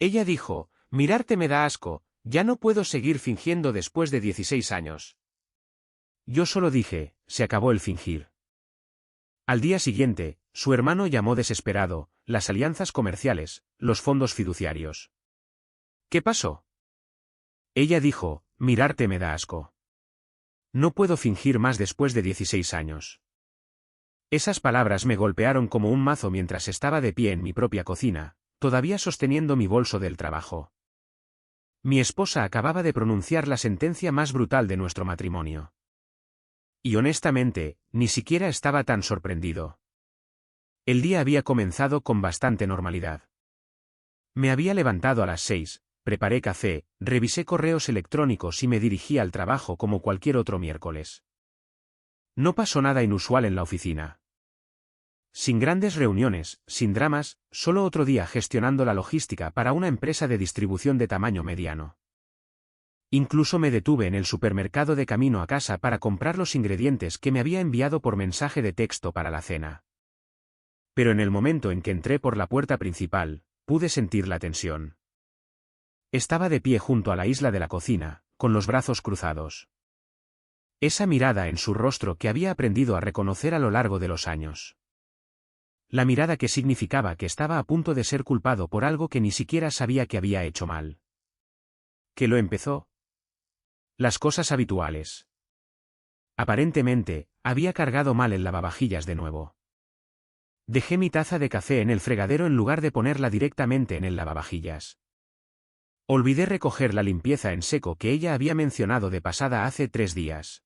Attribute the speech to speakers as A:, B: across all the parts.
A: Ella dijo, mirarte me da asco, ya no puedo seguir fingiendo después de 16 años. Yo solo dije, se acabó el fingir. Al día siguiente, su hermano llamó desesperado, las alianzas comerciales, los fondos fiduciarios. ¿Qué pasó? Ella dijo, mirarte me da asco. No puedo fingir más después de 16 años. Esas palabras me golpearon como un mazo mientras estaba de pie en mi propia cocina, todavía sosteniendo mi bolso del trabajo. Mi esposa acababa de pronunciar la sentencia más brutal de nuestro matrimonio. Y honestamente, ni siquiera estaba tan sorprendido. El día había comenzado con bastante normalidad. Me había levantado a las 6, preparé café, revisé correos electrónicos y me dirigí al trabajo como cualquier otro miércoles. No pasó nada inusual en la oficina. Sin grandes reuniones, sin dramas, solo otro día gestionando la logística para una empresa de distribución de tamaño mediano. Incluso me detuve en el supermercado de camino a casa para comprar los ingredientes que me había enviado por mensaje de texto para la cena. Pero en el momento en que entré por la puerta principal, pude sentir la tensión. Estaba de pie junto a la isla de la cocina, con los brazos cruzados. Esa mirada en su rostro que había aprendido a reconocer a lo largo de los años. La mirada que significaba que estaba a punto de ser culpado por algo que ni siquiera sabía que había hecho mal. ¿Qué lo empezó? Las cosas habituales. Aparentemente, había cargado mal el lavavajillas de nuevo. Dejé mi taza de café en el fregadero en lugar de ponerla directamente en el lavavajillas. Olvidé recoger la limpieza en seco que ella había mencionado de pasada hace 3 días.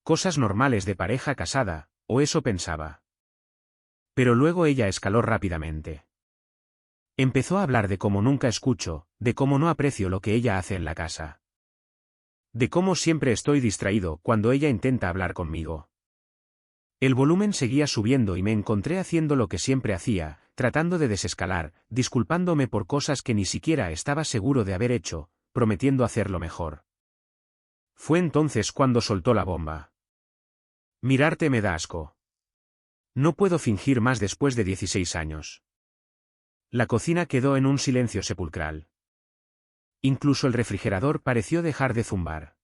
A: Cosas normales de pareja casada, o eso pensaba. Pero luego ella escaló rápidamente. Empezó a hablar de cómo nunca escucho, de cómo no aprecio lo que ella hace en la casa. De cómo siempre estoy distraído cuando ella intenta hablar conmigo. El volumen seguía subiendo y me encontré haciendo lo que siempre hacía, tratando de desescalar, disculpándome por cosas que ni siquiera estaba seguro de haber hecho, prometiendo hacerlo mejor. Fue entonces cuando soltó la bomba. Mirarte me da asco. No puedo fingir más después de 16 años. La cocina quedó en un silencio sepulcral. Incluso el refrigerador pareció dejar de zumbar.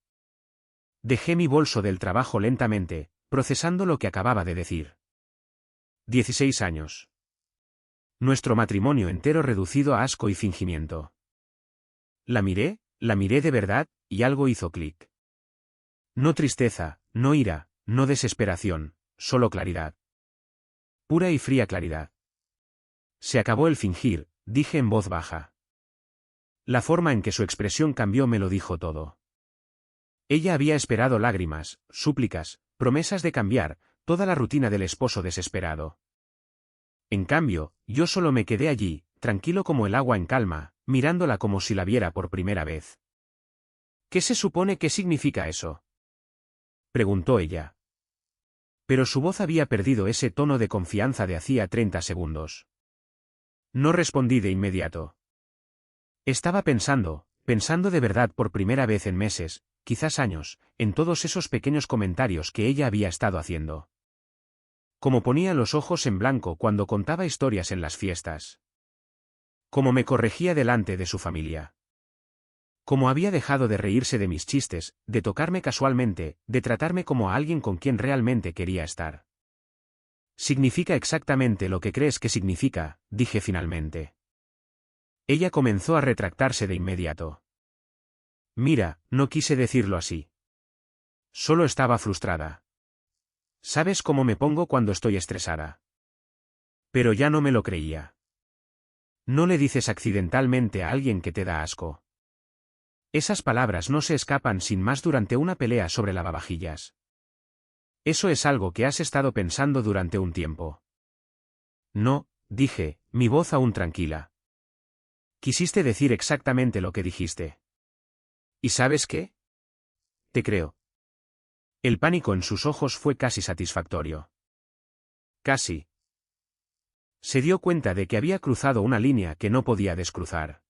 A: Dejé mi bolso del trabajo lentamente, procesando lo que acababa de decir. 16 años. Nuestro matrimonio entero reducido a asco y fingimiento. La miré de verdad, y algo hizo clic. No tristeza, no ira, no desesperación, solo claridad. Pura y fría claridad. Se acabó el fingir, dije en voz baja. La forma en que su expresión cambió me lo dijo todo. Ella había esperado lágrimas, súplicas, promesas de cambiar, toda la rutina del esposo desesperado. En cambio, yo solo me quedé allí, tranquilo como el agua en calma, mirándola como si la viera por primera vez. ¿Qué se supone que significa eso?, preguntó ella. Pero su voz había perdido ese tono de confianza de hacía 30 segundos. No respondí de inmediato. Estaba pensando de verdad por primera vez en meses, quizás años, en todos esos pequeños comentarios que ella había estado haciendo. Como ponía los ojos en blanco cuando contaba historias en las fiestas. Como me corregía delante de su familia. Como había dejado de reírse de mis chistes, de tocarme casualmente, de tratarme como a alguien con quien realmente quería estar. Significa exactamente lo que crees que significa, dije finalmente. Ella comenzó a retractarse de inmediato. Mira, no quise decirlo así. Solo estaba frustrada. ¿Sabes cómo me pongo cuando estoy estresada? Pero ya no me lo creía. No le dices accidentalmente a alguien que te da asco. Esas palabras no se escapan sin más durante una pelea sobre lavavajillas. Eso es algo que has estado pensando durante un tiempo. No, dije, mi voz aún tranquila. Quisiste decir exactamente lo que dijiste. ¿Y sabes qué? Te creo. El pánico en sus ojos fue casi satisfactorio. Casi. Se dio cuenta de que había cruzado una línea que no podía descruzar.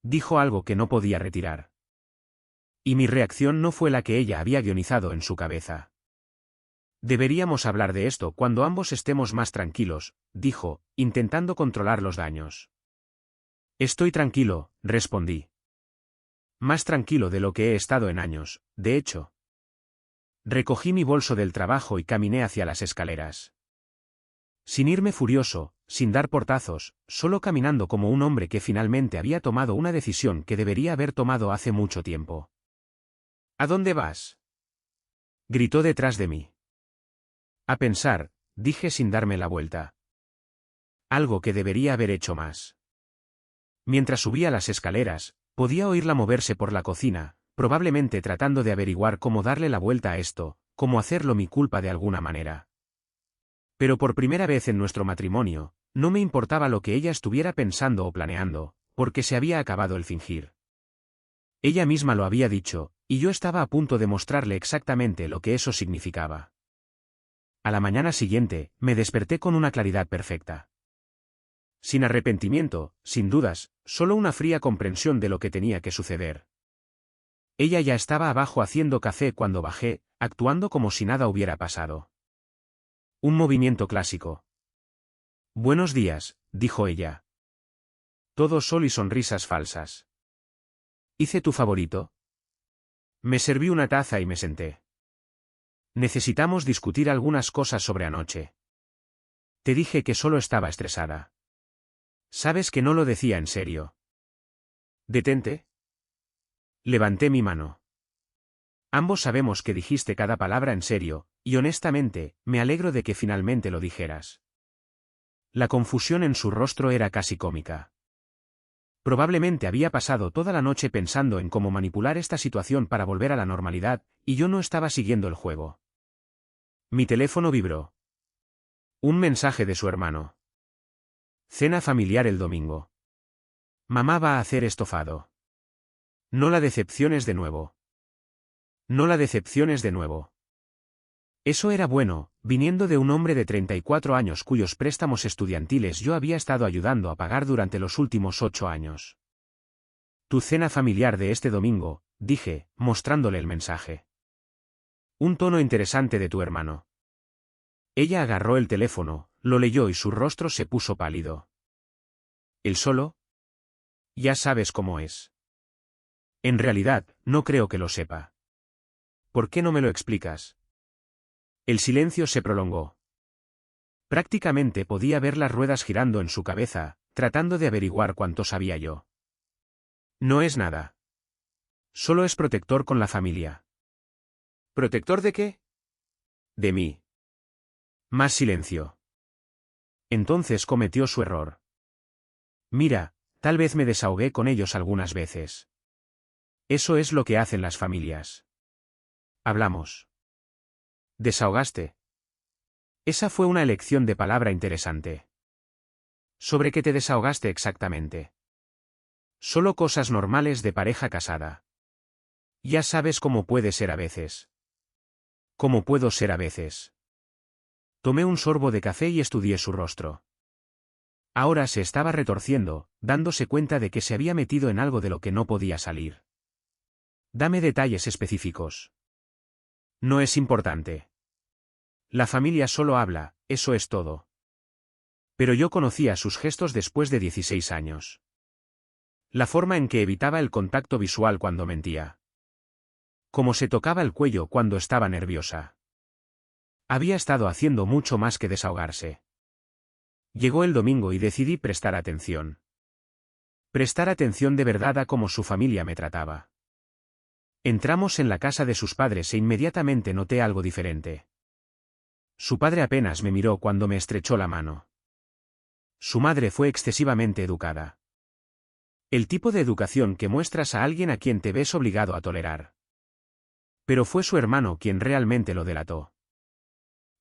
A: Dijo algo que no podía retirar. Y mi reacción no fue la que ella había guionizado en su cabeza. Deberíamos hablar de esto cuando ambos estemos más tranquilos, dijo, intentando controlar los daños. Estoy tranquilo, respondí. Más tranquilo de lo que he estado en años, de hecho. Recogí mi bolso del trabajo y caminé hacia las escaleras. Sin irme furioso, sin dar portazos, solo caminando como un hombre que finalmente había tomado una decisión que debería haber tomado hace mucho tiempo. ¿A dónde vas?, gritó detrás de mí. A pensar, dije sin darme la vuelta. Algo que debería haber hecho más. Mientras subía las escaleras, podía oírla moverse por la cocina, probablemente tratando de averiguar cómo darle la vuelta a esto, cómo hacerlo mi culpa de alguna manera. Pero por primera vez en nuestro matrimonio, no me importaba lo que ella estuviera pensando o planeando, porque se había acabado el fingir. Ella misma lo había dicho, y yo estaba a punto de mostrarle exactamente lo que eso significaba. A la mañana siguiente, me desperté con una claridad perfecta. Sin arrepentimiento, sin dudas, solo una fría comprensión de lo que tenía que suceder. Ella ya estaba abajo haciendo café cuando bajé, actuando como si nada hubiera pasado. Un movimiento clásico. Buenos días, dijo ella. Todo sol y sonrisas falsas. ¿Hice tu favorito? Me serví una taza y me senté. Necesitamos discutir algunas cosas sobre anoche. Te dije que solo estaba estresada. Sabes que no lo decía en serio. Detente. Levanté mi mano. Ambos sabemos que dijiste cada palabra en serio, y honestamente, me alegro de que finalmente lo dijeras. La confusión en su rostro era casi cómica. Probablemente había pasado toda la noche pensando en cómo manipular esta situación para volver a la normalidad, y yo no estaba siguiendo el juego. Mi teléfono vibró. Un mensaje de su hermano. Cena familiar el domingo. Mamá va a hacer estofado. No la decepciones de nuevo. No la decepciones de nuevo. Eso era bueno, viniendo de un hombre de 34 años cuyos préstamos estudiantiles yo había estado ayudando a pagar durante los últimos 8 años. Tu cena familiar de este domingo, dije, mostrándole el mensaje. Un tono interesante de tu hermano. Ella agarró el teléfono, lo leyó y su rostro se puso pálido. ¿Él solo? Ya sabes cómo es. En realidad, no creo que lo sepa. ¿Por qué no me lo explicas? El silencio se prolongó. Prácticamente podía ver las ruedas girando en su cabeza, tratando de averiguar cuánto sabía yo. No es nada. Solo es protector con la familia. ¿Protector de qué? De mí. Más silencio. Entonces cometió su error. Mira, tal vez me desahogué con ellos algunas veces. Eso es lo que hacen las familias. Hablamos. ¿Desahogaste? Esa fue una elección de palabra interesante. ¿Sobre qué te desahogaste exactamente? Solo cosas normales de pareja casada. Ya sabes cómo puede ser a veces. ¿Cómo puedo ser a veces? Tomé un sorbo de café y estudié su rostro. Ahora se estaba retorciendo, dándose cuenta de que se había metido en algo de lo que no podía salir. Dame detalles específicos. No es importante. La familia solo habla, eso es todo. Pero yo conocía sus gestos después de 16 años. La forma en que evitaba el contacto visual cuando mentía. Cómo se tocaba el cuello cuando estaba nerviosa. Había estado haciendo mucho más que desahogarse. Llegó el domingo y decidí prestar atención. Prestar atención de verdad a cómo su familia me trataba. Entramos en la casa de sus padres e inmediatamente noté algo diferente. Su padre apenas me miró cuando me estrechó la mano. Su madre fue excesivamente educada. El tipo de educación que muestras a alguien a quien te ves obligado a tolerar. Pero fue su hermano quien realmente lo delató.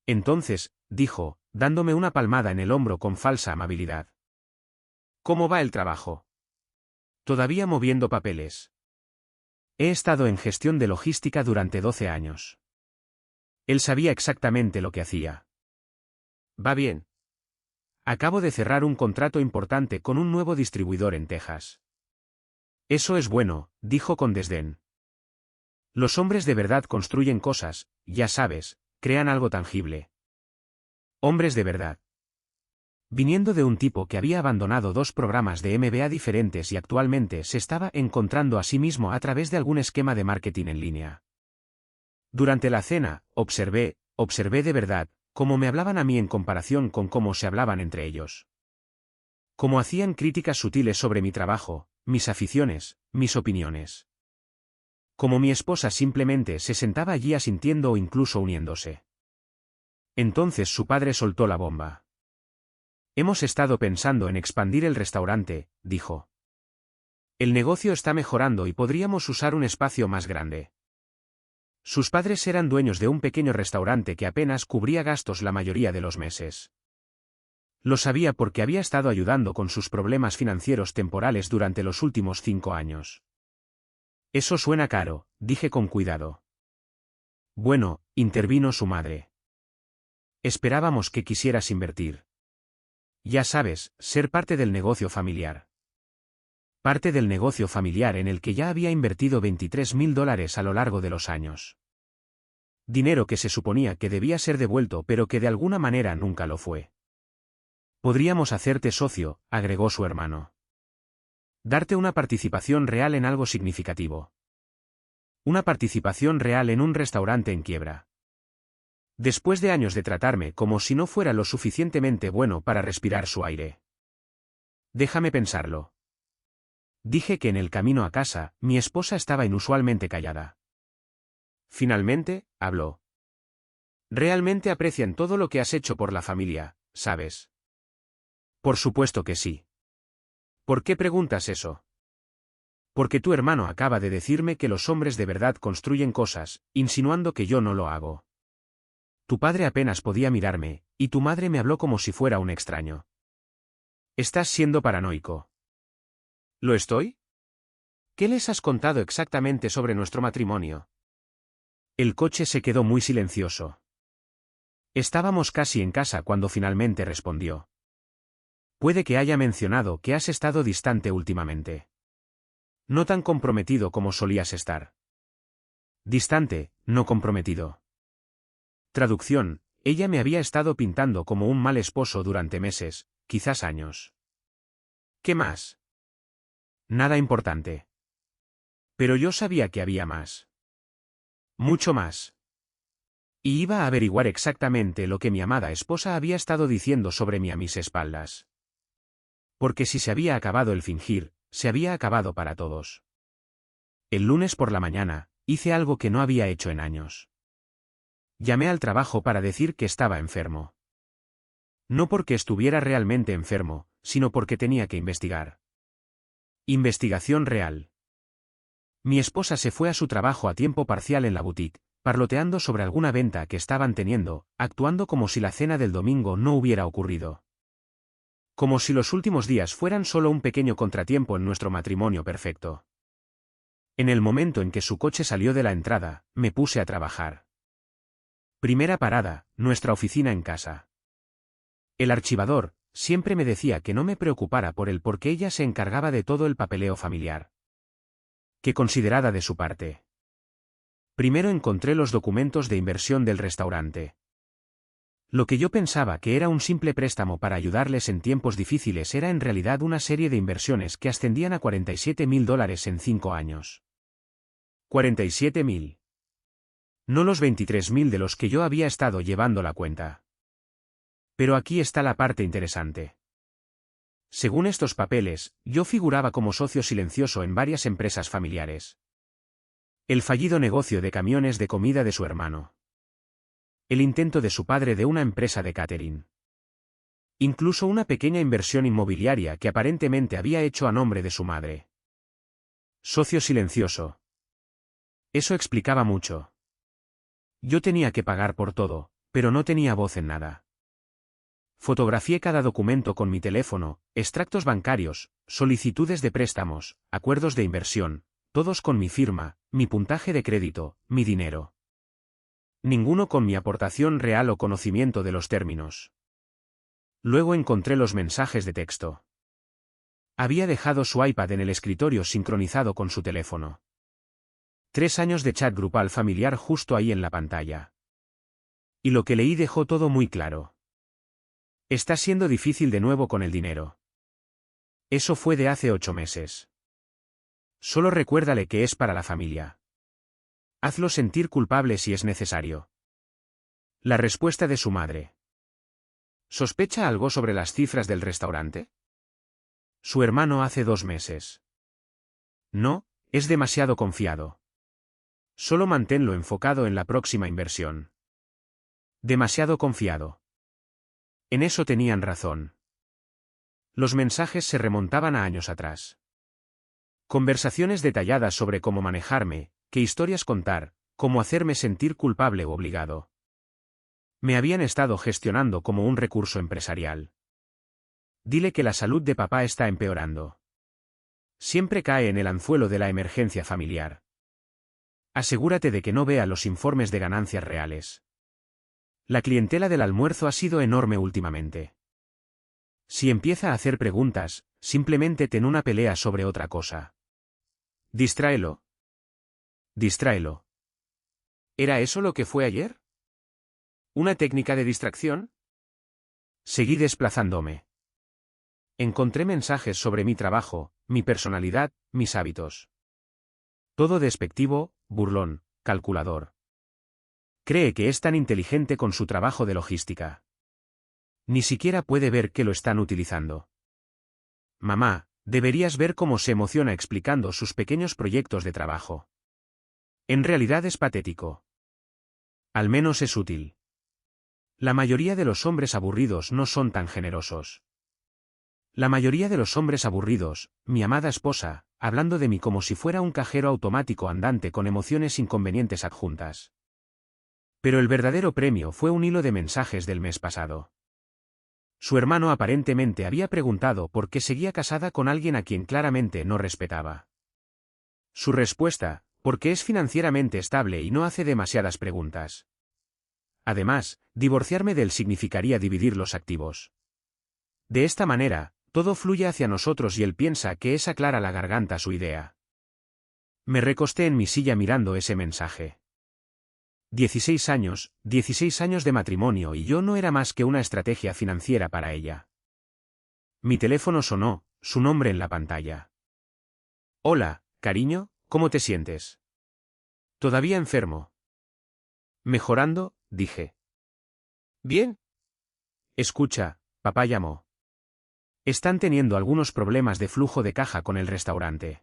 A: Entonces, dijo, dándome una palmada en el hombro con falsa amabilidad. ¿Cómo va el trabajo? Todavía moviendo papeles. He estado en gestión de logística durante 12 años. Él sabía exactamente lo que hacía. Va bien. Acabo de cerrar un contrato importante con un nuevo distribuidor en Texas. Eso es bueno, dijo con desdén. Los hombres de verdad construyen cosas, ya sabes, crean algo tangible. Hombres de verdad. Viniendo de un tipo que había abandonado 2 programas de MBA diferentes y actualmente se estaba encontrando a sí mismo a través de algún esquema de marketing en línea. Durante la cena, observé de verdad, cómo me hablaban a mí en comparación con cómo se hablaban entre ellos. Cómo hacían críticas sutiles sobre mi trabajo, mis aficiones, mis opiniones. Como mi esposa simplemente se sentaba allí asintiendo o incluso uniéndose. Entonces su padre soltó la bomba. Hemos estado pensando en expandir el restaurante, dijo. El negocio está mejorando y podríamos usar un espacio más grande. Sus padres eran dueños de un pequeño restaurante que apenas cubría gastos la mayoría de los meses. Lo sabía porque había estado ayudando con sus problemas financieros temporales durante los últimos 5 años. Eso suena caro, dije con cuidado. Bueno, intervino su madre. Esperábamos que quisieras invertir. Ya sabes, ser parte del negocio familiar. Parte del negocio familiar en el que ya había invertido $23,000 a lo largo de los años. Dinero que se suponía que debía ser devuelto pero que de alguna manera nunca lo fue. Podríamos hacerte socio, agregó su hermano. Darte una participación real en algo significativo. Una participación real en un restaurante en quiebra. Después de años de tratarme como si no fuera lo suficientemente bueno para respirar su aire. Déjame pensarlo. Dije que en el camino a casa, mi esposa estaba inusualmente callada. Finalmente, habló. Realmente aprecian todo lo que has hecho por la familia, ¿sabes? Por supuesto que sí. ¿Por qué preguntas eso? Porque tu hermano acaba de decirme que los hombres de verdad construyen cosas, insinuando que yo no lo hago. Tu padre apenas podía mirarme, y tu madre me habló como si fuera un extraño. Estás siendo paranoico. ¿Lo estoy? ¿Qué les has contado exactamente sobre nuestro matrimonio? El coche se quedó muy silencioso. Estábamos casi en casa cuando finalmente respondió. Puede que haya mencionado que has estado distante últimamente. No tan comprometido como solías estar. Distante, no comprometido. Traducción, ella me había estado pintando como un mal esposo durante meses, quizás años. ¿Qué más? Nada importante. Pero yo sabía que había más. Mucho más. Y iba a averiguar exactamente lo que mi amada esposa había estado diciendo sobre mí a mis espaldas. Porque si se había acabado el fingir, se había acabado para todos. El lunes por la mañana, hice algo que no había hecho en años. Llamé al trabajo para decir que estaba enfermo. No porque estuviera realmente enfermo, sino porque tenía que investigar. Investigación real. Mi esposa se fue a su trabajo a tiempo parcial en la boutique, parloteando sobre alguna venta que estaban teniendo, actuando como si la cena del domingo no hubiera ocurrido. Como si los últimos días fueran solo un pequeño contratiempo en nuestro matrimonio perfecto. En el momento en que su coche salió de la entrada, me puse a trabajar. Primera parada, nuestra oficina en casa. El archivador siempre me decía que no me preocupara por él porque ella se encargaba de todo el papeleo familiar. Qué considerada de su parte. Primero encontré los documentos de inversión del restaurante. Lo que yo pensaba que era un simple préstamo para ayudarles en tiempos difíciles era en realidad una serie de inversiones que ascendían a $47,000 en 5 años. 47,000. No los 23,000 de los que yo había estado llevando la cuenta. Pero aquí está la parte interesante. Según estos papeles, yo figuraba como socio silencioso en varias empresas familiares. El fallido negocio de camiones de comida de su hermano. El intento de su padre de una empresa de catering. Incluso una pequeña inversión inmobiliaria que aparentemente había hecho a nombre de su madre. Socio silencioso. Eso explicaba mucho. Yo tenía que pagar por todo, pero no tenía voz en nada. Fotografié cada documento con mi teléfono, extractos bancarios, solicitudes de préstamos, acuerdos de inversión, todos con mi firma, mi puntaje de crédito, mi dinero. Ninguno con mi aportación real o conocimiento de los términos. Luego encontré los mensajes de texto. Había dejado su iPad en el escritorio sincronizado con su teléfono. 3 años de chat grupal familiar justo ahí en la pantalla. Y lo que leí dejó todo muy claro. Está siendo difícil de nuevo con el dinero. Eso fue de hace 8 meses. Solo recuérdale que es para la familia. Hazlo sentir culpable si es necesario. La respuesta de su madre. ¿Sospecha algo sobre las cifras del restaurante? Su hermano hace 2 meses. No, es demasiado confiado. Solo manténlo enfocado en la próxima inversión. Demasiado confiado. En eso tenían razón. Los mensajes se remontaban a años atrás. Conversaciones detalladas sobre cómo manejarme, qué historias contar, cómo hacerme sentir culpable o obligado. Me habían estado gestionando como un recurso empresarial. Dile que la salud de papá está empeorando. Siempre cae en el anzuelo de la emergencia familiar. Asegúrate de que no vea los informes de ganancias reales. La clientela del almuerzo ha sido enorme últimamente. Si empieza a hacer preguntas, simplemente ten una pelea sobre otra cosa. Distráelo. Distráelo. ¿Era eso lo que fue ayer? ¿Una técnica de distracción? Seguí desplazándome. Encontré mensajes sobre mi trabajo, mi personalidad, mis hábitos. Todo despectivo, burlón, calculador. Cree que es tan inteligente con su trabajo de logística. Ni siquiera puede ver que lo están utilizando. Mamá, deberías ver cómo se emociona explicando sus pequeños proyectos de trabajo. En realidad es patético. Al menos es útil. La mayoría de los hombres aburridos no son tan generosos. La mayoría de los hombres aburridos, mi amada esposa, hablando de mí como si fuera un cajero automático andante con emociones inconvenientes adjuntas. Pero el verdadero premio fue un hilo de mensajes del mes pasado. Su hermano aparentemente había preguntado por qué seguía casada con alguien a quien claramente no respetaba. Su respuesta, porque es financieramente estable y no hace demasiadas preguntas. Además, divorciarme de él significaría dividir los activos. De esta manera, todo fluye hacia nosotros y él piensa que es aclara la garganta su idea. Me recosté en mi silla mirando ese mensaje. 16 años de matrimonio y yo no era más que una estrategia financiera para ella. Mi teléfono sonó, su nombre en la pantalla. Hola, cariño, ¿cómo te sientes? Todavía enfermo. Mejorando, dije. Bien. Escucha, papá llamó. Están teniendo algunos problemas de flujo de caja con el restaurante.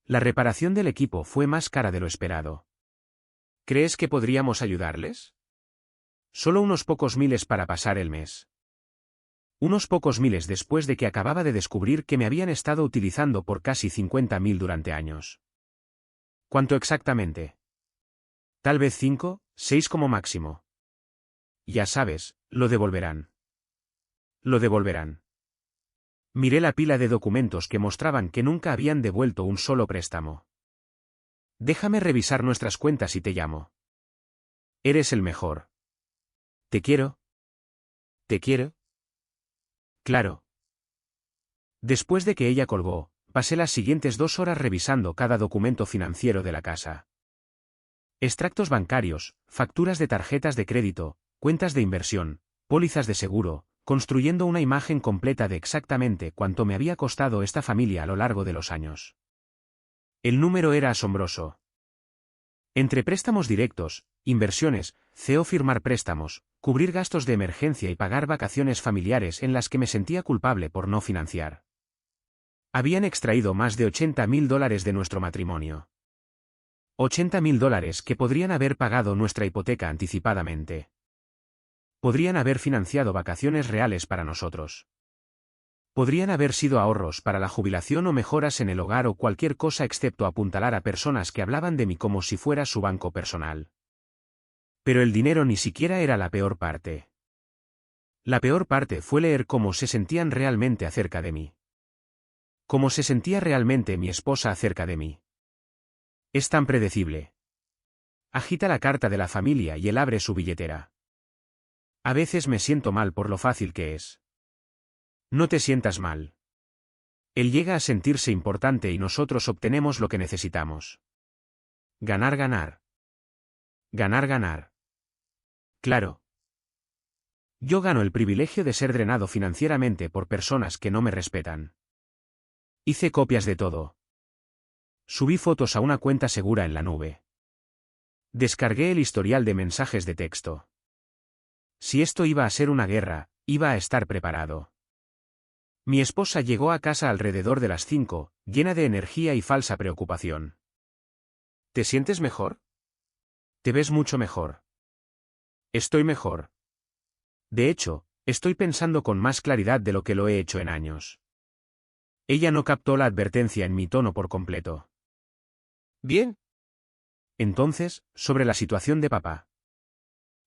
A: La reparación del equipo fue más cara de lo esperado. ¿Crees que podríamos ayudarles? Solo unos pocos miles para pasar el mes. Unos pocos miles después de que acababa de descubrir que me habían estado utilizando por casi 50.000 durante años. ¿Cuánto exactamente? Tal vez 5, 6 como máximo. Ya sabes, lo devolverán. Lo devolverán. Miré la pila de documentos que mostraban que nunca habían devuelto un solo préstamo. Déjame revisar nuestras cuentas y te llamo. Eres el mejor. Te quiero. ¿Te quiero? Claro. Después de que ella colgó, pasé las siguientes 2 horas revisando cada documento financiero de la casa. Extractos bancarios, facturas de tarjetas de crédito, cuentas de inversión, pólizas de seguro, construyendo una imagen completa de exactamente cuánto me había costado esta familia a lo largo de los años. El número era asombroso. Entre préstamos directos, inversiones, CEO firmar préstamos, cubrir gastos de emergencia y pagar vacaciones familiares en las que me sentía culpable por no financiar. Habían extraído más de $80.000 de nuestro matrimonio. $80.000 que podrían haber pagado nuestra hipoteca anticipadamente. Podrían haber financiado vacaciones reales para nosotros. Podrían haber sido ahorros para la jubilación o mejoras en el hogar o cualquier cosa excepto apuntalar a personas que hablaban de mí como si fuera su banco personal. Pero el dinero ni siquiera era la peor parte. La peor parte fue leer cómo se sentían realmente acerca de mí. Cómo se sentía realmente mi esposa acerca de mí. Es tan predecible. Agita la carta de la familia y él abre su billetera. A veces me siento mal por lo fácil que es. No te sientas mal. Él llega a sentirse importante y nosotros obtenemos lo que necesitamos. Ganar, ganar. Ganar, ganar. Claro. Yo gano el privilegio de ser drenado financieramente por personas que no me respetan. Hice copias de todo. Subí fotos a una cuenta segura en la nube. Descargué el historial de mensajes de texto. Si esto iba a ser una guerra, iba a estar preparado. Mi esposa llegó a casa alrededor de las 5, llena de energía y falsa preocupación. ¿Te sientes mejor? Te ves mucho mejor. Estoy mejor. De hecho, estoy pensando con más claridad de lo que lo he hecho en años. Ella no captó la advertencia en mi tono por completo. Bien. Entonces, sobre la situación de papá.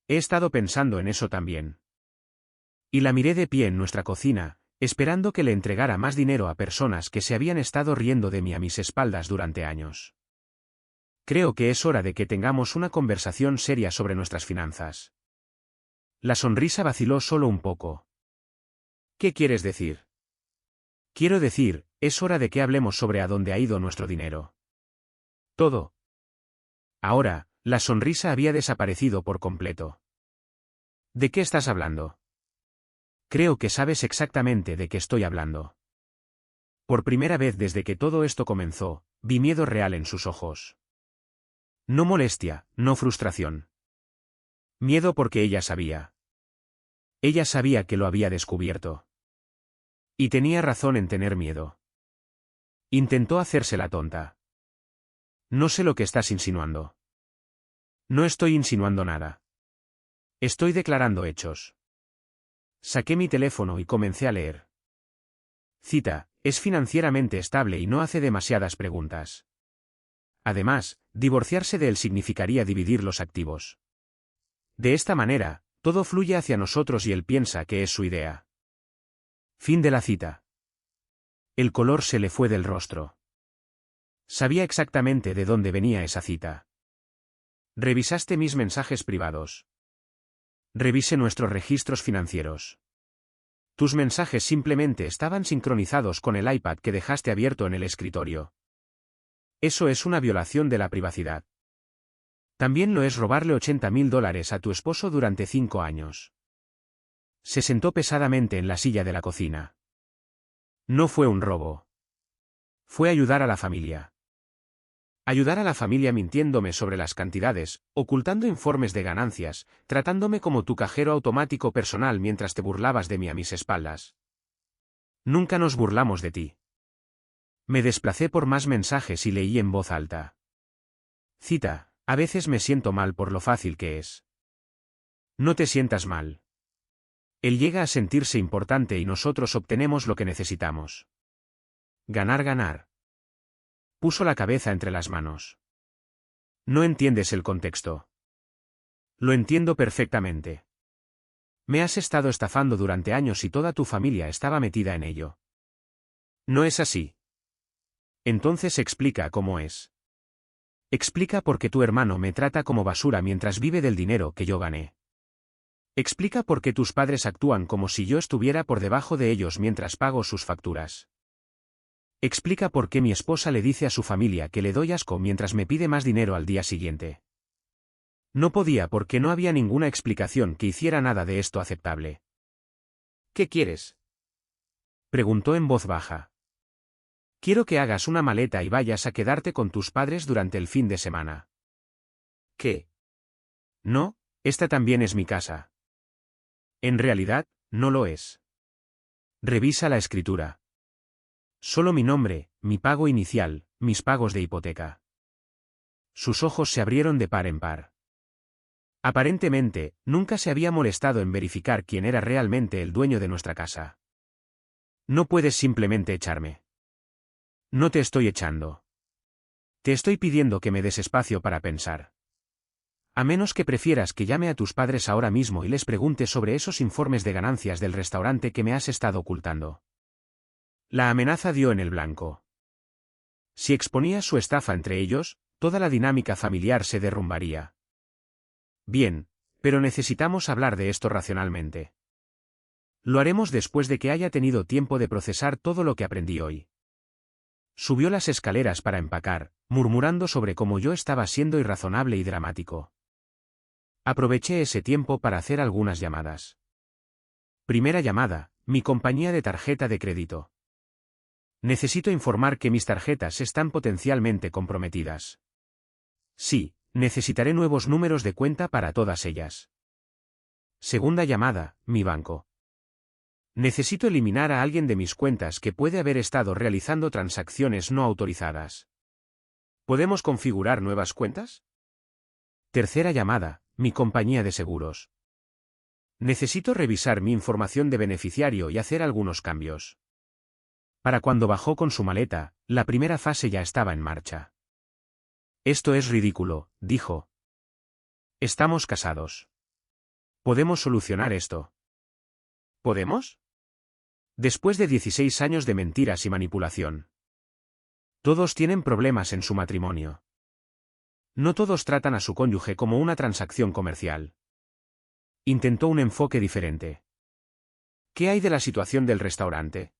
A: He estado pensando en eso también. Y la miré de pie en nuestra cocina, esperando que le entregara más dinero a personas que se habían estado riendo de mí a mis espaldas durante años. Creo que es hora de que tengamos una conversación seria sobre nuestras finanzas. La sonrisa vaciló solo un poco. ¿Qué quieres decir? Quiero decir, es hora de que hablemos sobre a dónde ha ido nuestro dinero. Todo. Ahora, la sonrisa había desaparecido por completo. ¿De qué estás hablando? Creo que sabes exactamente de qué estoy hablando. Por primera vez desde que todo esto comenzó, vi miedo real en sus ojos. No molestia, no frustración. Miedo porque ella sabía. Ella sabía que lo había descubierto. Y tenía razón en tener miedo. Intentó hacerse la tonta. No sé lo que estás insinuando. No estoy insinuando nada. Estoy declarando hechos. Saqué mi teléfono y comencé a leer. Cita, es financieramente estable y no hace demasiadas preguntas. Además, divorciarse de él significaría dividir los activos. De esta manera, todo fluye hacia nosotros y él piensa que es su idea. Fin de la cita. El color se le fue del rostro. Sabía exactamente de dónde venía esa cita. Revisaste mis mensajes privados. Revise nuestros registros financieros. Tus mensajes simplemente estaban sincronizados con el iPad que dejaste abierto en el escritorio. Eso es una violación de la privacidad. También lo es robarle $80.000 a tu esposo durante 5 años. Se sentó pesadamente en la silla de la cocina. No fue un robo. Fue ayudar a la familia. Ayudar a la familia mintiéndome sobre las cantidades, ocultando informes de ganancias, tratándome como tu cajero automático personal mientras te burlabas de mí a mis espaldas. Nunca nos burlamos de ti. Me desplacé por más mensajes y leí en voz alta. Cita, a veces me siento mal por lo fácil que es. No te sientas mal. Él llega a sentirse importante y nosotros obtenemos lo que necesitamos. Ganar, ganar. Puso la cabeza entre las manos. No entiendes el contexto. Lo entiendo perfectamente. Me has estado estafando durante años y toda tu familia estaba metida en ello. No es así. Entonces explica cómo es. Explica por qué tu hermano me trata como basura mientras vive del dinero que yo gané. Explica por qué tus padres actúan como si yo estuviera por debajo de ellos mientras pago sus facturas. Explica por qué mi esposa le dice a su familia que le doy asco mientras me pide más dinero al día siguiente. No podía porque no había ninguna explicación que hiciera nada de esto aceptable. ¿Qué quieres? Preguntó en voz baja. Quiero que hagas una maleta y vayas a quedarte con tus padres durante el fin de semana. ¿Qué? No, esta también es mi casa. En realidad, no lo es. Revisa la escritura. Solo mi nombre, mi pago inicial, mis pagos de hipoteca. Sus ojos se abrieron de par en par. Aparentemente, nunca se había molestado en verificar quién era realmente el dueño de nuestra casa. No puedes simplemente echarme. No te estoy echando. Te estoy pidiendo que me des espacio para pensar. A menos que prefieras que llame a tus padres ahora mismo y les pregunte sobre esos informes de ganancias del restaurante que me has estado ocultando. La amenaza dio en el blanco. Si exponías su estafa entre ellos, toda la dinámica familiar se derrumbaría. Bien, pero necesitamos hablar de esto racionalmente. Lo haremos después de que haya tenido tiempo de procesar todo lo que aprendí hoy. Subió las escaleras para empacar, murmurando sobre cómo yo estaba siendo irrazonable y dramático. Aproveché ese tiempo para hacer algunas llamadas. Primera llamada, mi compañía de tarjeta de crédito. Necesito informar que mis tarjetas están potencialmente comprometidas. Sí, necesitaré nuevos números de cuenta para todas ellas. Segunda llamada, mi banco. Necesito eliminar a alguien de mis cuentas que puede haber estado realizando transacciones no autorizadas. ¿Podemos configurar nuevas cuentas? Tercera llamada, mi compañía de seguros. Necesito revisar mi información de beneficiario y hacer algunos cambios. Para cuando bajó con su maleta, la primera fase ya estaba en marcha. Esto es ridículo, dijo. Estamos casados. ¿Podemos solucionar esto? ¿Podemos? Después de 16 años de mentiras y manipulación. Todos tienen problemas en su matrimonio. No todos tratan a su cónyuge como una transacción comercial. Intentó un enfoque diferente. ¿Qué hay de la situación del restaurante?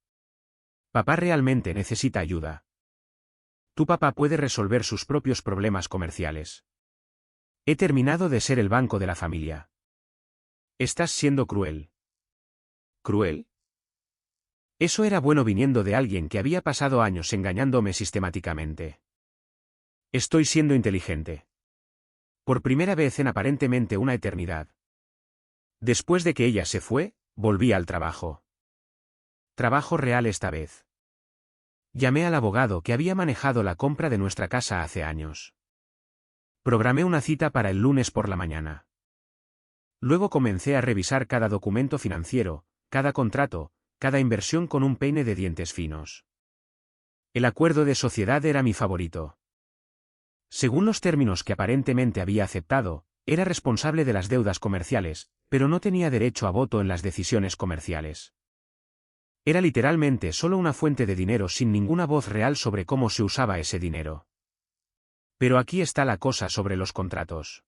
A: Papá realmente necesita ayuda. Tu papá puede resolver sus propios problemas comerciales. He terminado de ser el banco de la familia. Estás siendo cruel. ¿Cruel? Eso era bueno viniendo de alguien que había pasado años engañándome sistemáticamente. Estoy siendo inteligente. Por primera vez en aparentemente una eternidad. Después de que ella se fue, volví al trabajo. Trabajo real esta vez. Llamé al abogado que había manejado la compra de nuestra casa hace años. Programé una cita para el lunes por la mañana. Luego comencé a revisar cada documento financiero, cada contrato, cada inversión con un peine de dientes finos. El acuerdo de sociedad era mi favorito. Según los términos que aparentemente había aceptado, era responsable de las deudas comerciales, pero no tenía derecho a voto en las decisiones comerciales. Era literalmente solo una fuente de dinero sin ninguna voz real sobre cómo se usaba ese dinero. Pero aquí está la cosa sobre los contratos.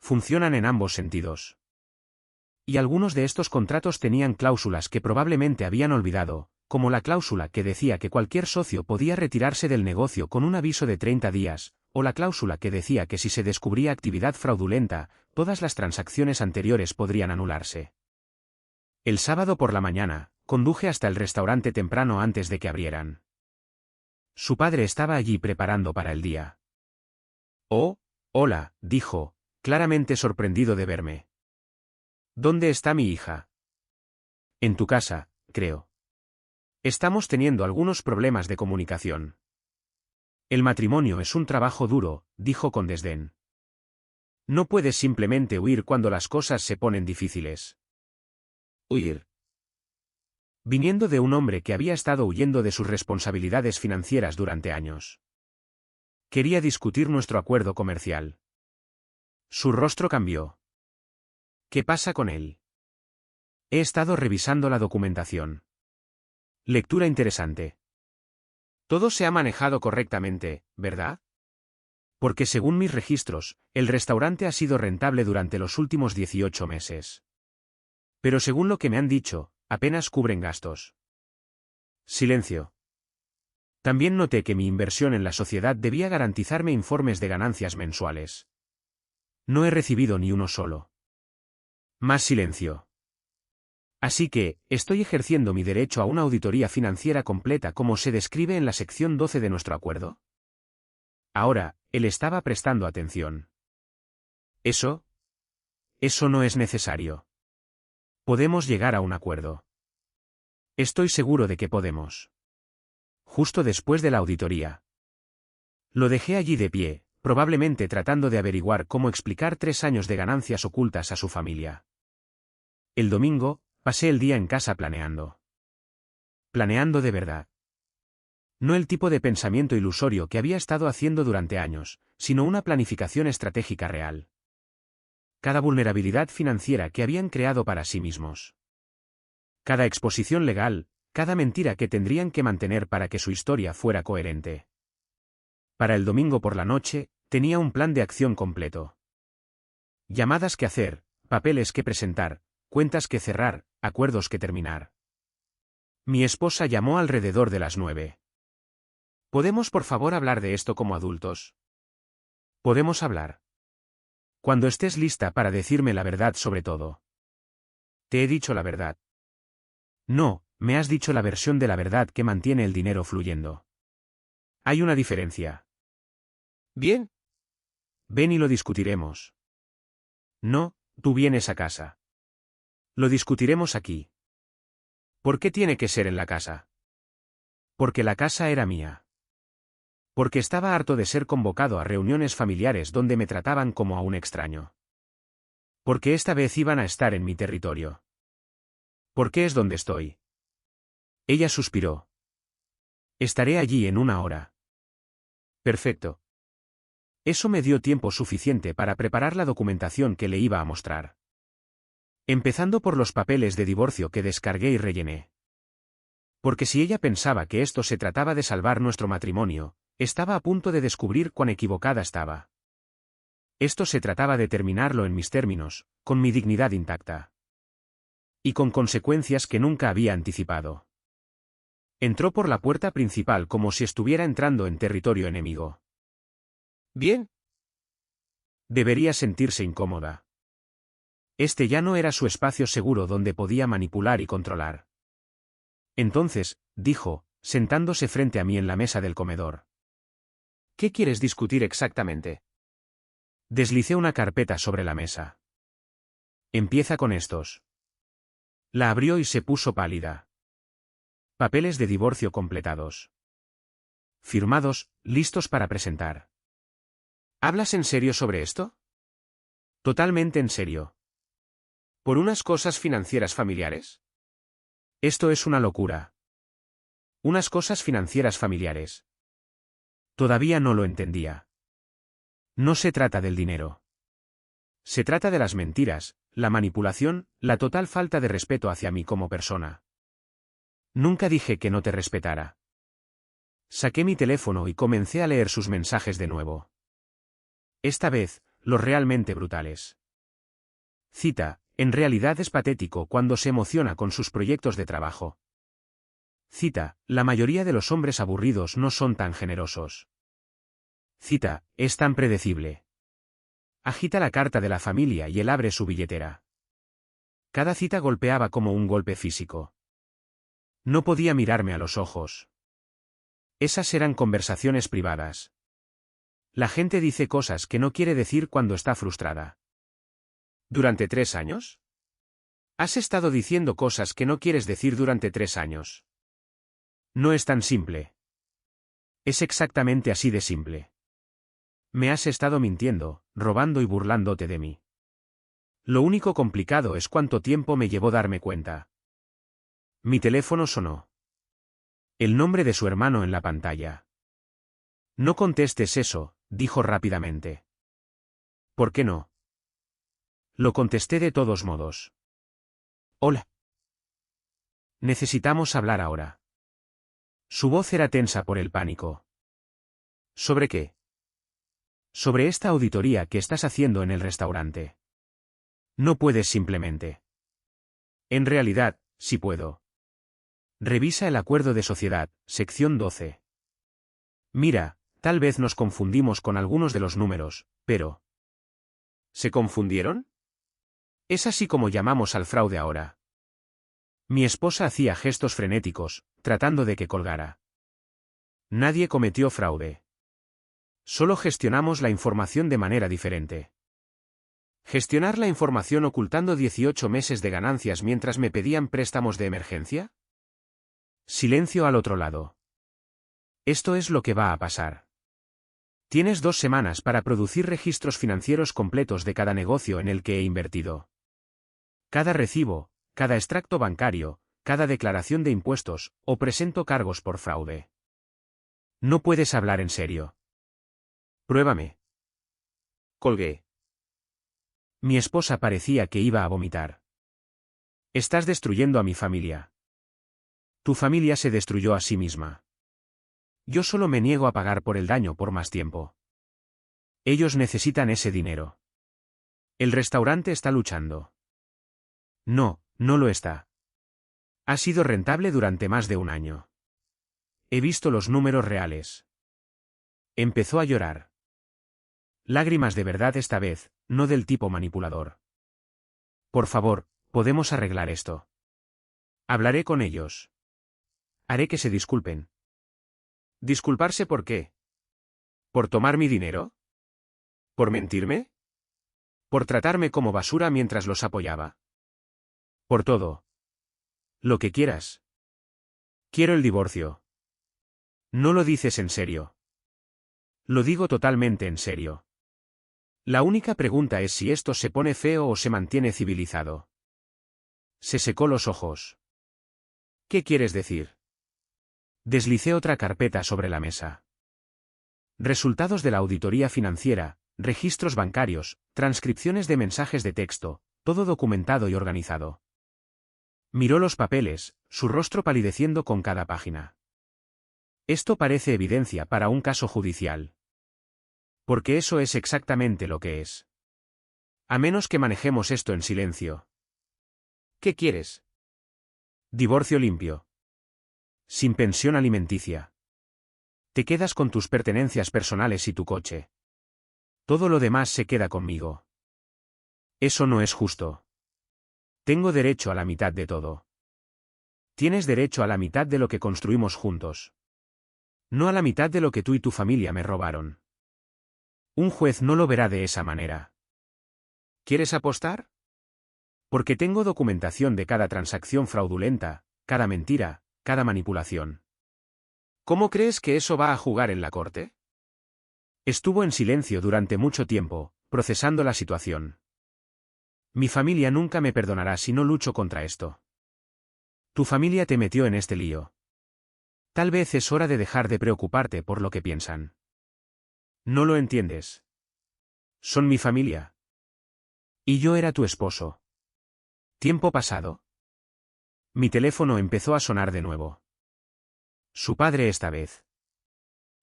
A: Funcionan en ambos sentidos. Y algunos de estos contratos tenían cláusulas que probablemente habían olvidado, como la cláusula que decía que cualquier socio podía retirarse del negocio con un aviso de 30 días, o la cláusula que decía que si se descubría actividad fraudulenta, todas las transacciones anteriores podrían anularse. El sábado por la mañana, conduje hasta el restaurante temprano antes de que abrieran. Su padre estaba allí preparando para el día. Oh, hola, dijo, claramente sorprendido de verme. ¿Dónde está mi hija? En tu casa, creo. Estamos teniendo algunos problemas de comunicación. El matrimonio es un trabajo duro, dijo con desdén. No puedes simplemente huir cuando las cosas se ponen difíciles. Huir. Viniendo de un hombre que había estado huyendo de sus responsabilidades financieras durante años. Quería discutir nuestro acuerdo comercial. Su rostro cambió. ¿Qué pasa con él? He estado revisando la documentación. Lectura interesante. Todo se ha manejado correctamente, ¿verdad? Porque según mis registros, el restaurante ha sido rentable durante los últimos 18 meses. Pero según lo que me han dicho, apenas cubren gastos. Silencio. También noté que mi inversión en la sociedad debía garantizarme informes de ganancias mensuales. No he recibido ni uno solo. Más silencio. Así que, estoy ejerciendo mi derecho a una auditoría financiera completa como se describe en la sección 12 de nuestro acuerdo. Ahora, él estaba prestando atención. Eso no es necesario. Podemos llegar a un acuerdo. Estoy seguro de que podemos. Justo después de la auditoría. Lo dejé allí de pie, probablemente tratando de averiguar cómo explicar 3 años de ganancias ocultas a su familia. El domingo, pasé el día en casa planeando. Planeando de verdad. No el tipo de pensamiento ilusorio que había estado haciendo durante años, sino una planificación estratégica real. Cada vulnerabilidad financiera que habían creado para sí mismos. Cada exposición legal, cada mentira que tendrían que mantener para que su historia fuera coherente. Para el domingo por la noche, tenía un plan de acción completo. Llamadas que hacer, papeles que presentar, cuentas que cerrar, acuerdos que terminar. Mi esposa llamó alrededor de las 9. ¿Podemos por favor hablar de esto como adultos? Podemos hablar. Cuando estés lista para decirme la verdad sobre todo. Te he dicho la verdad. No, me has dicho la versión de la verdad que mantiene el dinero fluyendo. Hay una diferencia.
B: Bien,
A: Ven y lo discutiremos. No, tú vienes a casa. Lo discutiremos aquí. ¿Por qué tiene que ser en la casa? Porque la casa era mía. Porque estaba harto de ser convocado a reuniones familiares donde me trataban como a un extraño. Porque esta vez iban a estar en mi territorio. Porque es donde estoy. Ella suspiró. Estaré allí en 1 hora. Perfecto. Eso me dio tiempo suficiente para preparar la documentación que le iba a mostrar. Empezando por los papeles de divorcio que descargué y rellené. Porque si ella pensaba que esto se trataba de salvar nuestro matrimonio, estaba a punto de descubrir cuán equivocada estaba. Esto se trataba de terminarlo en mis términos, con mi dignidad intacta. Y con consecuencias que nunca había anticipado. Entró por la puerta principal como si estuviera entrando en territorio enemigo.
B: bien,
A: Debería sentirse incómoda. Este ya no era su espacio seguro donde podía manipular y controlar. Entonces, dijo, sentándose frente a mí en la mesa del comedor.
B: ¿qué quieres discutir exactamente?
A: Deslicé una carpeta sobre la mesa. Empieza con estos. La abrió y se puso pálida. Papeles de divorcio completados. Firmados, listos para presentar.
B: ¿Hablas en serio sobre esto?
A: Totalmente en serio.
B: ¿Por unas cosas financieras familiares?
A: Esto es una locura. Unas cosas financieras familiares. Todavía no lo entendía. No se trata del dinero. Se trata de las mentiras, la manipulación, la total falta de respeto hacia mí como persona. Nunca dije que no te respetara. Saqué mi teléfono y comencé a leer sus mensajes de nuevo. Esta vez, los realmente brutales. Cita, en realidad es patético cuando se emociona con sus proyectos de trabajo. Cita, la mayoría de los hombres aburridos no son tan generosos. Cita, es tan predecible. Agita la carta de la familia y él abre su billetera. Cada cita golpeaba como un golpe físico. No podía mirarme a los ojos. Esas eran conversaciones privadas. La gente dice cosas que no quiere decir cuando está frustrada.
B: ¿Durante 3 años?
A: Has estado diciendo cosas que no quieres decir durante 3 años. No es tan simple. Es exactamente así de simple. Me has estado mintiendo, robando y burlándote de mí. Lo único complicado es cuánto tiempo me llevó darme cuenta. Mi teléfono sonó. El nombre de su hermano en la pantalla. No contestes eso, dijo rápidamente. ¿Por qué no? Lo contesté de todos modos. Hola. Necesitamos hablar ahora. Su voz era tensa por el pánico. ¿Sobre qué? Sobre esta auditoría que estás haciendo en el restaurante. No puedes simplemente. En realidad, sí puedo. Revisa el acuerdo de sociedad, sección 12. Mira, tal vez nos confundimos con algunos de los números, pero...
B: ¿Se confundieron?
A: Es así como llamamos al fraude ahora. Mi esposa hacía gestos frenéticos, tratando de que colgara. Nadie cometió fraude. Solo gestionamos la información de manera diferente.
B: ¿Gestionar la información ocultando 18 meses de ganancias mientras me pedían préstamos de emergencia?
A: Silencio al otro lado. Esto es lo que va a pasar. Tienes 2 semanas para producir registros financieros completos de cada negocio en el que he invertido. Cada recibo, cada extracto bancario, cada declaración de impuestos, o presento cargos por fraude. No puedes hablar en serio. Pruébame.
B: Colgué.
A: Mi esposa parecía que iba a vomitar. Estás destruyendo a mi familia. Tu familia se destruyó a sí misma. Yo solo me niego a pagar por el daño por más tiempo. Ellos necesitan ese dinero. El restaurante está luchando. No, no lo está. Ha sido rentable durante más de 1 año. He visto los números reales. Empezó a llorar. Lágrimas de verdad esta vez, no del tipo manipulador. Por favor, Podemos arreglar esto. Hablaré con ellos. Haré que se disculpen.
B: ¿Disculparse por qué? ¿Por tomar mi dinero? ¿Por mentirme? ¿Por tratarme como basura mientras los apoyaba?
A: Por todo. Lo que quieras. Quiero el divorcio. No lo dices en serio. Lo digo totalmente en serio. La única pregunta es si esto se pone feo o se mantiene civilizado. Se secó los ojos.
B: ¿Qué quieres decir?
A: Deslicé otra carpeta sobre la mesa. Resultados de la auditoría financiera, registros bancarios, transcripciones de mensajes de texto, todo documentado y organizado. Miró los papeles, su rostro palideciendo con cada página. Esto parece evidencia para un caso judicial. Porque eso es exactamente lo que es. A menos que manejemos esto en silencio.
B: ¿Qué quieres?
A: Divorcio limpio. Sin pensión alimenticia. Te quedas con tus pertenencias personales y tu coche. Todo lo demás se queda conmigo. Eso no es justo. Tengo derecho a la mitad de todo. Tienes derecho a la mitad de lo que construimos juntos. No a la mitad de lo que tú y tu familia me robaron. Un juez no lo verá de esa manera.
B: ¿Quieres apostar?
A: Porque tengo documentación de cada transacción fraudulenta, cada mentira, cada manipulación.
B: ¿Cómo crees que eso va a jugar en la corte?
A: Estuvo en silencio durante mucho tiempo, procesando la situación. Mi familia nunca me perdonará si no lucho contra esto. Tu familia te metió en este lío. Tal vez es hora de dejar de preocuparte por lo que piensan. No lo entiendes. Son mi familia. Y yo era tu esposo. Tiempo pasado. Mi teléfono empezó a sonar de nuevo. Su padre esta vez.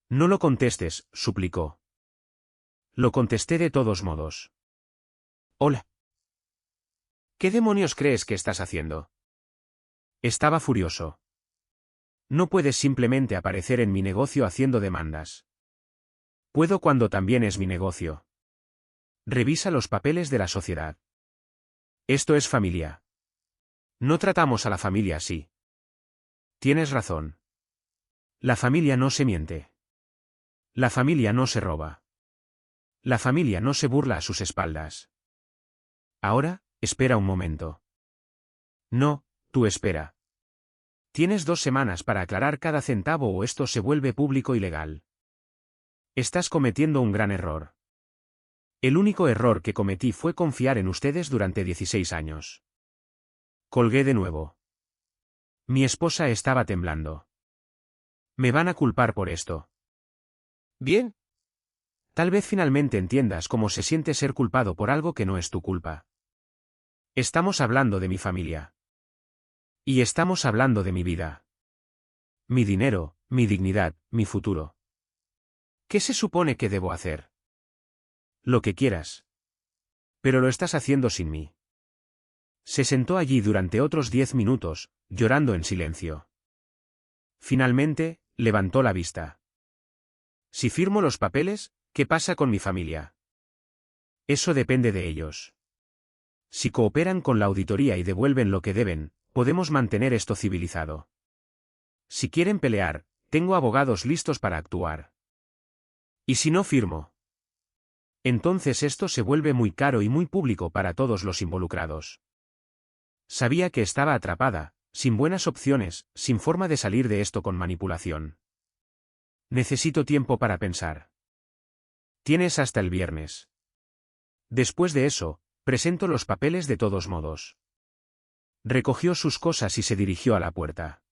A: No lo contestes, suplicó. Lo contesté de todos modos. Hola.
B: ¿Qué demonios crees que estás haciendo?
A: Estaba furioso. No puedes simplemente aparecer en mi negocio haciendo demandas. Puedo cuando también es mi negocio. Revisa los papeles de la sociedad. Esto es familia. No tratamos a la familia así. Tienes razón. La familia no se miente. La familia no se roba. La familia no se burla a sus espaldas. Ahora, espera un momento. No, tú espera. Tienes 2 semanas para aclarar cada centavo o esto se vuelve público y legal. Estás cometiendo un gran error. El único error que cometí fue confiar en ustedes durante 16 años. Colgué de nuevo. Mi esposa estaba temblando. Me van a culpar por esto.
B: Bien.
A: Tal vez finalmente entiendas cómo se siente ser culpado por algo que no es tu culpa. Estamos hablando de mi familia. Y estamos hablando de mi vida. Mi dinero, mi dignidad, mi futuro.
B: ¿Qué se supone que debo hacer?
A: Lo que quieras. Pero lo estás haciendo sin mí. Se sentó allí durante otros 10 minutos, llorando en silencio. Finalmente, levantó la vista. Si firmo los papeles, ¿qué pasa con mi familia? Eso depende de ellos. Si cooperan con la auditoría y devuelven lo que deben, podemos mantener esto civilizado. Si quieren pelear, tengo abogados listos para actuar. ¿Y si no firmo? Entonces esto se vuelve muy caro y muy público para todos los involucrados. Sabía que estaba atrapada, sin buenas opciones, sin forma de salir de esto con manipulación. Necesito tiempo para pensar. Tienes hasta el viernes. Después de eso, presento los papeles de todos modos. Recogió sus cosas y se dirigió a la puerta.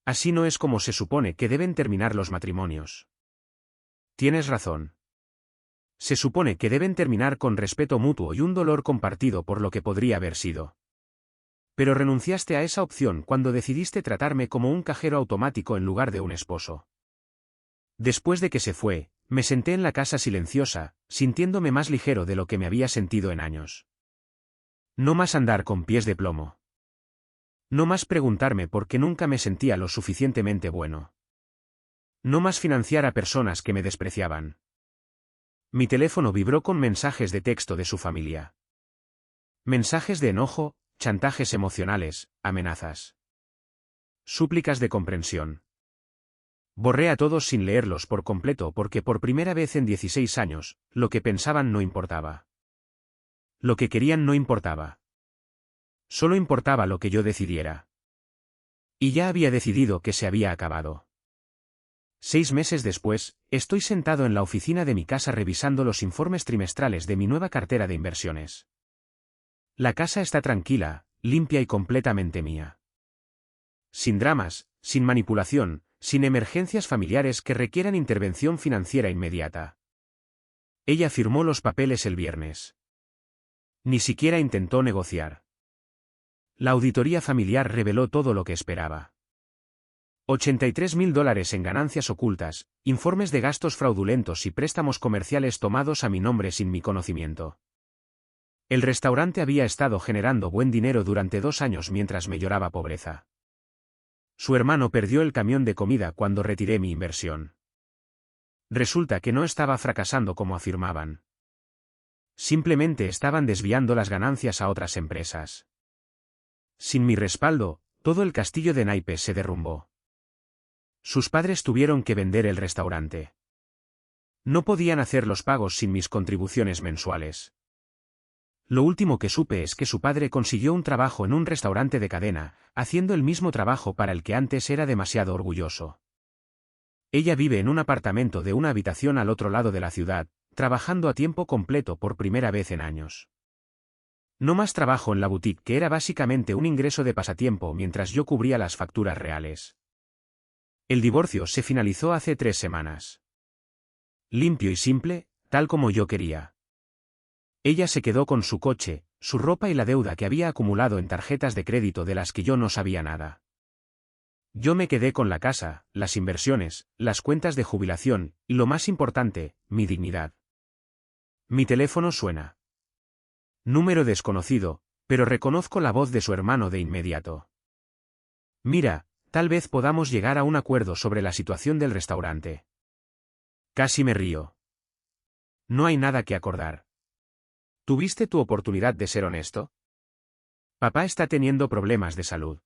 A: Así no es como se supone que deben terminar los matrimonios. Tienes razón. Se supone que deben terminar con respeto mutuo y un dolor compartido por lo que podría haber sido. Pero renunciaste a esa opción cuando decidiste tratarme como un cajero automático en lugar de un esposo. Después de que se fue, me senté en la casa silenciosa, sintiéndome más ligero de lo que me había sentido en años. No más andar con pies de plomo. No más preguntarme por qué nunca me sentía lo suficientemente bueno. No más financiar a personas que me despreciaban. Mi teléfono vibró con mensajes de texto de su familia. Mensajes de enojo, chantajes emocionales, amenazas. Súplicas de comprensión. Borré a todos sin leerlos por completo porque por primera vez en 16 años, lo que pensaban no importaba. Lo que querían no importaba. Solo importaba lo que yo decidiera. Y ya había decidido que se había acabado. 6 meses después, estoy sentado en la oficina de mi casa revisando los informes trimestrales de mi nueva cartera de inversiones. La casa está tranquila, limpia y completamente mía. Sin dramas, sin manipulación, sin emergencias familiares que requieran intervención financiera inmediata. Ella firmó los papeles el viernes. Ni siquiera intentó negociar. La auditoría familiar reveló todo lo que esperaba. $83.000 en ganancias ocultas, informes de gastos fraudulentos y préstamos comerciales tomados a mi nombre sin mi conocimiento. El restaurante había estado generando buen dinero durante 2 años mientras me lloraba pobreza. Su hermano perdió el camión de comida cuando retiré mi inversión. Resulta que no estaba fracasando como afirmaban. Simplemente estaban desviando las ganancias a otras empresas. Sin mi respaldo, todo el castillo de naipes se derrumbó. Sus padres tuvieron que vender el restaurante. No podían hacer los pagos sin mis contribuciones mensuales. Lo último que supe es que su padre consiguió un trabajo en un restaurante de cadena, haciendo el mismo trabajo para el que antes era demasiado orgulloso. Ella vive en un apartamento de una habitación al otro lado de la ciudad, trabajando a tiempo completo por primera vez en años. No más trabajo en la boutique, que era básicamente un ingreso de pasatiempo mientras yo cubría las facturas reales. El divorcio se finalizó hace 3 semanas. Limpio y simple, tal como yo quería. Ella se quedó con su coche, su ropa y la deuda que había acumulado en tarjetas de crédito de las que yo no sabía nada. Yo me quedé con la casa, las inversiones, las cuentas de jubilación, y lo más importante, mi dignidad. Mi teléfono suena. Número desconocido, pero reconozco la voz de su hermano de inmediato. Mira, tal vez podamos llegar a un acuerdo sobre la situación del restaurante. Casi me río. No hay nada que acordar. ¿Tuviste tu oportunidad de ser honesto? Papá está teniendo problemas de salud.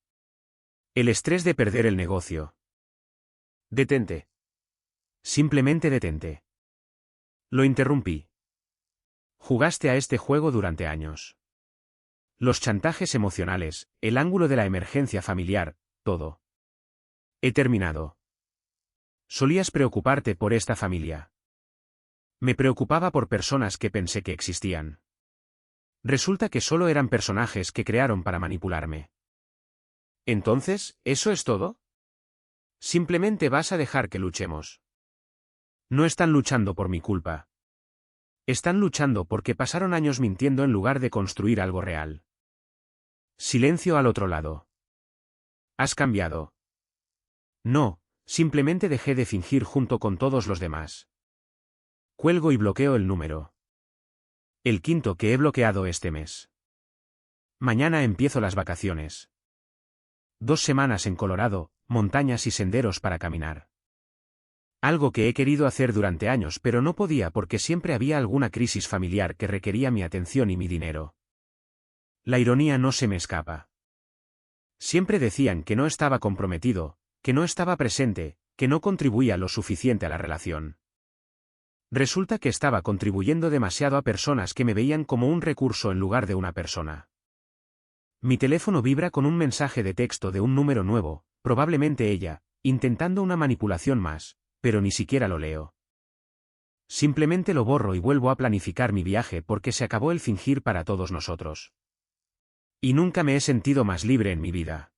A: El estrés de perder el negocio. Detente. Simplemente detente. Lo interrumpí. Jugaste a este juego durante años. Los chantajes emocionales, el ángulo de la emergencia familiar, todo. He terminado. Solías preocuparte por esta familia. Me preocupaba por personas que pensé que existían. Resulta que solo eran personajes que crearon para manipularme. Entonces, ¿eso es todo? Simplemente vas a dejar que luchemos. No están luchando por mi culpa. Están luchando porque pasaron años mintiendo en lugar de construir algo real. Silencio al otro lado. ¿Has cambiado? No, simplemente dejé de fingir junto con todos los demás. Cuelgo y bloqueo el número. El 5º que he bloqueado este mes. Mañana empiezo las vacaciones. 2 semanas en Colorado, montañas y senderos para caminar. Algo que he querido hacer durante años pero no podía porque siempre había alguna crisis familiar que requería mi atención y mi dinero. La ironía no se me escapa. Siempre decían que no estaba comprometido, que no estaba presente, que no contribuía lo suficiente a la relación. Resulta que estaba contribuyendo demasiado a personas que me veían como un recurso en lugar de una persona. Mi teléfono vibra con un mensaje de texto de un número nuevo, probablemente ella, intentando una manipulación más, pero ni siquiera lo leo. Simplemente lo borro y vuelvo a planificar mi viaje porque se acabó el fingir para todos nosotros. Y nunca me he sentido más libre en mi vida.